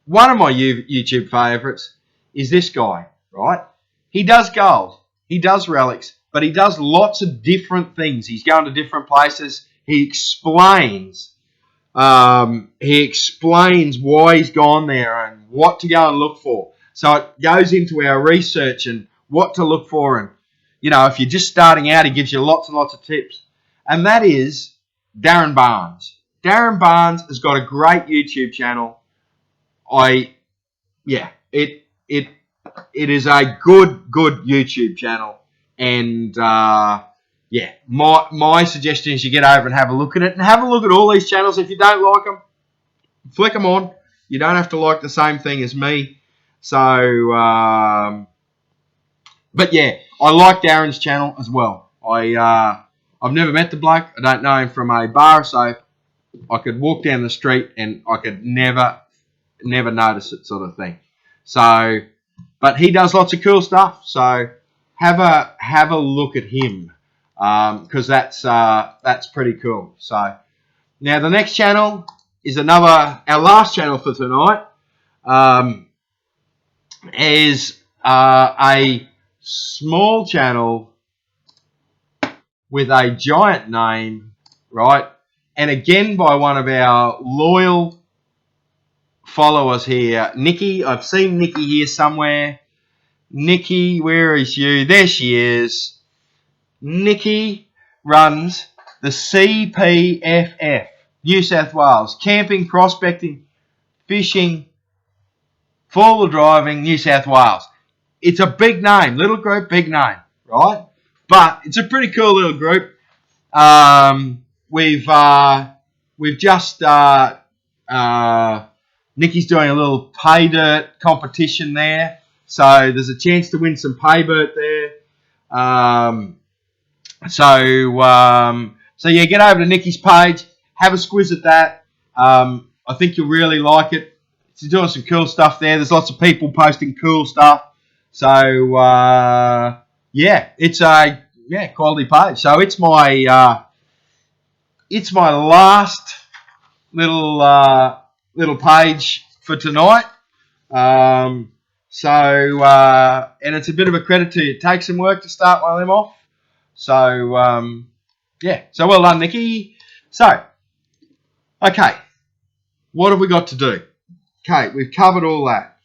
one of my YouTube favourites is this guy, right? He does gold, he does relics, but he does lots of different things. He's going to different places. He explains why he's gone there and what to go and look for. So it goes into our research and what to look for. And, you know, if you're just starting out, he gives you lots and lots of tips. And that is Darren Barnes. Darren Barnes has got a great YouTube channel. It is a good YouTube channel. And, yeah, my suggestion is you get over and have a look at it. And have a look at all these channels. If you don't like them, flick them on. You don't have to like the same thing as me. So, But yeah, I like Darren's channel as well. I've never met the bloke. I don't know him from a bar of soap. I could walk down the street and I could never notice it, sort of thing. So, but he does lots of cool stuff. So have a look at him because that's pretty cool. So now the next channel is our last channel for tonight. Is a small channel with a giant name, right? And again by one of our loyal followers here, Nikki. I've seen Nikki here somewhere. Nikki, where is you? There she is. Nikki runs the CPFF, New South Wales, camping, prospecting, fishing, four-wheel driving, New South Wales. It's a big name, little group, big name, right? But it's a pretty cool little group. We've just Nikki's doing a little pay dirt competition there, so there's a chance to win some pay dirt there. So yeah, get over to Nikki's page, have a squiz at that. I think you'll really like it. She's doing some cool stuff there. There's lots of people posting cool stuff. So yeah, it's a quality page. So it's my last little page for tonight. And it's a bit of a credit to you. It takes some work to start one of them off. So yeah, so well done, Nikki. So okay, what have we got to do? Okay, we've covered all that.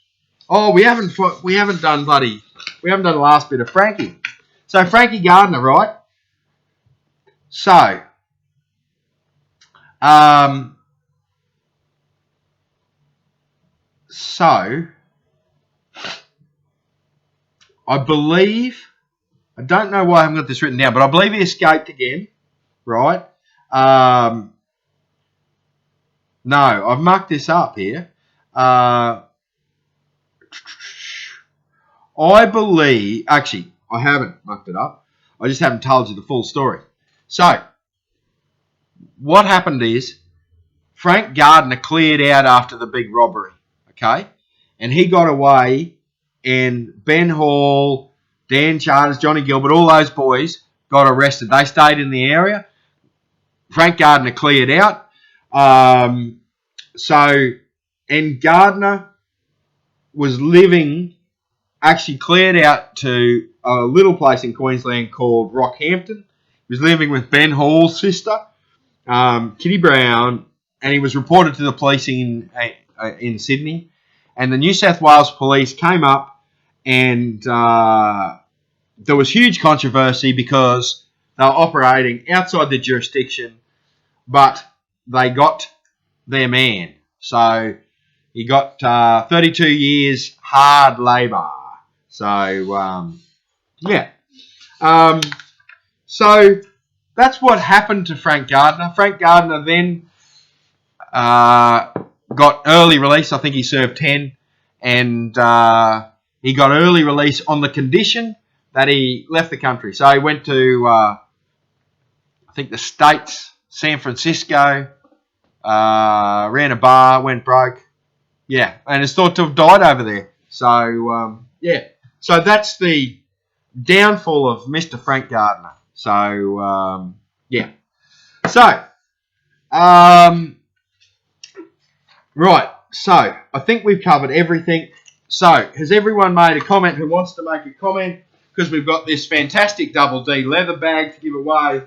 Oh, we haven't done the last bit of Frankie. So Frankie Gardiner, right? So I believe, I don't know why I haven't got this written down, but I believe he escaped again, right? No, I've marked this up here. I believe, actually, I haven't marked it up. I just haven't told you the full story. So, what happened is, Frank Gardiner cleared out after the big robbery, okay? And he got away, and Ben Hall, Dan Charters, Johnny Gilbert, all those boys got arrested. They stayed in the area. Frank Gardiner cleared out. And Gardiner was actually cleared out to a little place in Queensland called Rockhampton. He was living with Ben Hall's sister, Kitty Brown, and he was reported to the police in Sydney. And the New South Wales police came up, and there was huge controversy because they were operating outside their jurisdiction, but they got their man. So he got 32 years hard labour. So, yeah. So that's what happened to Frank Gardiner. Frank Gardiner then got early release. I think he served 10. And he got early release on the condition that he left the country. So he went to, I think, the States, San Francisco, ran a bar, went broke. Yeah, and is thought to have died over there. So, yeah. So that's the downfall of Mr. Frank Gardiner. So, yeah. So, right. So, I think we've covered everything. So, has everyone made a comment who wants to make a comment? Because we've got this fantastic Double D leather bag to give away.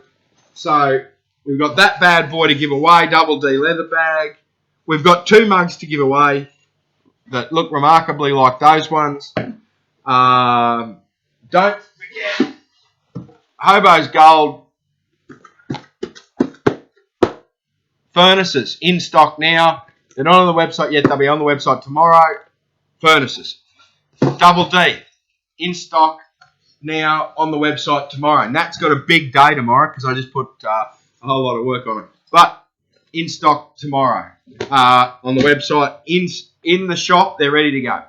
So, we've got that bad boy to give away, Double D leather bag. We've got 2 mugs to give away that look remarkably like those ones. Don't forget Hobo's Gold furnaces in stock now. They're not on the website yet. They'll be on the website tomorrow. Furnaces. Double D in stock now on the website tomorrow. And that's got a big day tomorrow because I just put a whole lot of work on it. But in stock tomorrow on the website. In the shop, they're ready to go.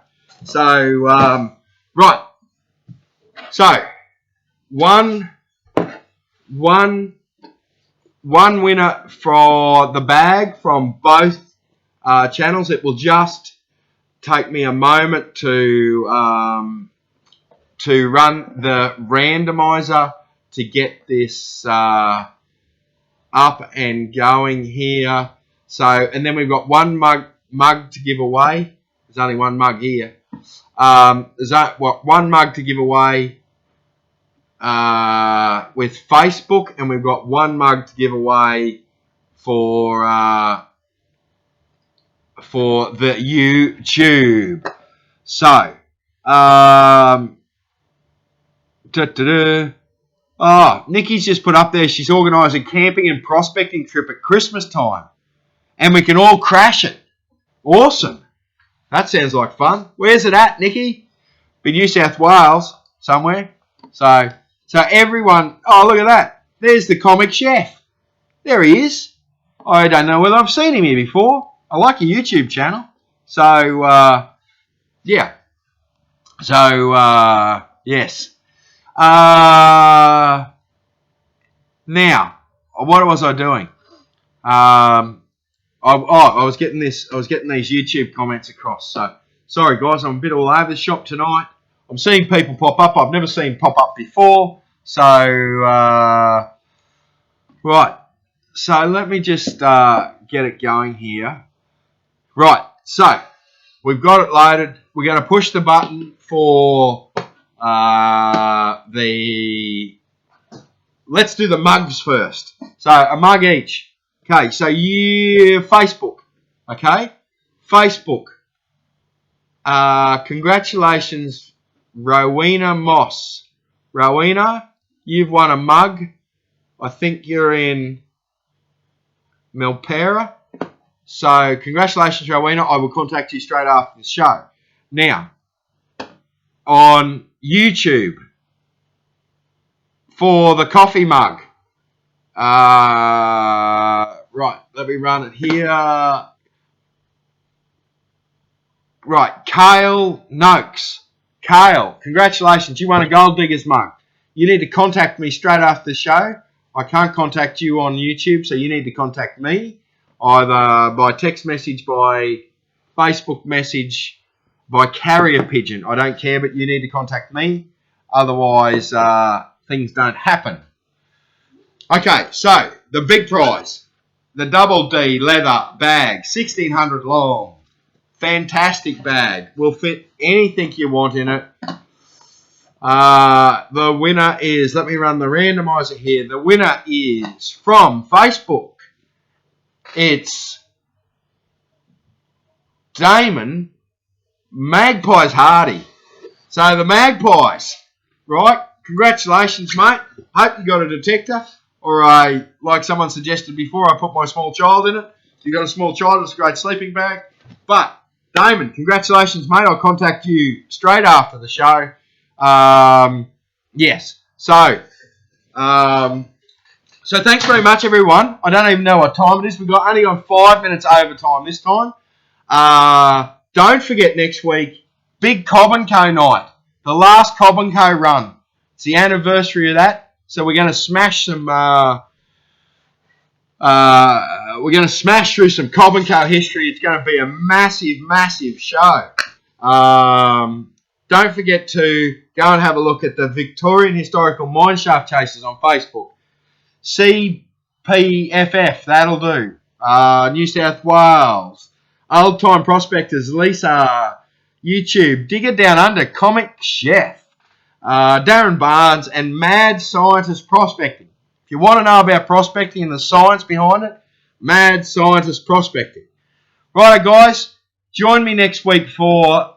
So, right. So, one winner for the bag from both channels. It will just take me a moment to run the randomizer to get this up and going here. So, and then we've got one mug to give away. There's only one mug here. There's one mug to give away with Facebook, and we've got one mug to give away for the YouTube. So, oh, Nikki's just put up there. She's organised a camping and prospecting trip at Christmas time, and we can all crash it. Awesome. That sounds like fun. Where's it at, Nikki? In New South Wales somewhere. So everyone. Oh, look at that. There's the comic chef. There he is. I don't know whether I've seen him here before. I like your YouTube channel. So, yeah. So, yes. Now, what was I doing? I was getting these YouTube comments across. So, sorry guys, I'm a bit all over the shop tonight. I'm seeing people pop up. I've never seen pop up before. So, right. So let me just get it going here. Right. So we've got it loaded. We're going to push the button for let's do the mugs first. So a mug each. Okay. So Facebook. Okay. Facebook. Congratulations, Rowena Moss. Rowena, you've won a mug. I think you're in Milpera. So congratulations, Rowena. I will contact you straight after the show. Now, on YouTube, for the coffee mug. Right, let me run it here. Right, Kale Noakes. Kale, congratulations. You won a Gold Diggers mug. You need to contact me straight after the show. I can't contact you on YouTube, so you need to contact me either by text message, by Facebook message, by carrier pigeon. I don't care, but you need to contact me. Otherwise, things don't happen. Okay, so the big prize. The Double D leather bag, 1600 long. Fantastic bag. Will fit anything you want in it. The winner is, let me run the randomizer here. The winner is from Facebook. It's Damon Magpies Hardy. So the Magpies, right? Congratulations, mate. Hope you got a detector, or like someone suggested before, I put my small child in it. If you've got a small child, it's a great sleeping bag. But Damon, congratulations, mate. I'll contact you straight after the show. Yes. So thanks very much, everyone. I don't even know what time it is. We've only got 5 minutes overtime this time. Don't forget next week, big Cobb & Co night. The last Cobb & Co run. It's the anniversary of that. So we're going to smash some... we're going to smash through some Cobb & Co history. It's going to be a massive, massive show. Don't forget to go and have a look at the Victorian Historical Mineshaft Chasers on Facebook. CPFF, that'll do. New South Wales. Old Time Prospectors, Lisa. YouTube, Digger Down Under, Comic Chef. Darren Barnes and Mad Scientist Prospecting. If you want to know about prospecting and the science behind it, Mad Scientist Prospecting. Righto, guys. Join me next week for